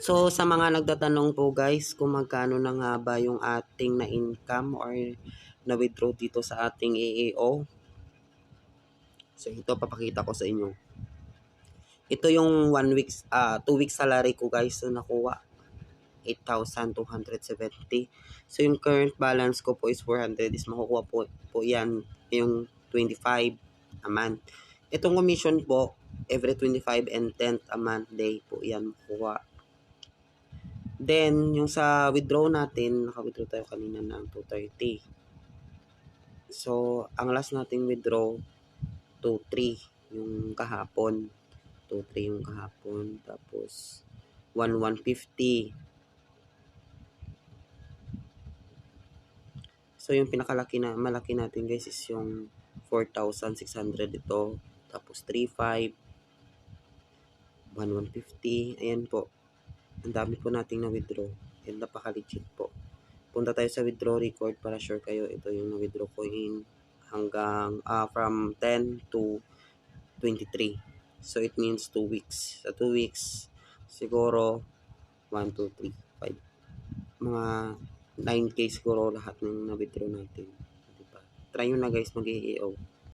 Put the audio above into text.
So, sa mga nagtatanong po guys, kung magkano na nga ba yung ating na income or na withdraw dito sa ating AAO. So, ito papakita ko sa inyo. Ito yung 2 weeks salary ko guys, so nakuha 8,270. So, yung current balance ko po is 400, is makukuha po yan yung 25 a month. Itong commission po, every 25 and 10th a month day po yan makukuha. Then, yung sa withdraw natin, naka-withdraw tayo kanina ng 230. So, ang last nating withdraw, 2-3 yung kahapon. 2-3 yung kahapon. Tapos, 1,150. So, yung malaki natin guys is yung 4,600 ito. Tapos, 3,500. 1,150. Ayan po. Ang dami po nating na-withdraw. And napaka-legit po. Punta tayo sa withdraw record para sure kayo. Ito yung na-withdraw ko in hanggang from 10 to 23. So, it means 2 weeks. Sa 2 weeks, siguro 1, 2, 3, 5. Mga 9K siguro lahat ng na-withdraw natin. Diba? Try nyo na guys mag-EAO.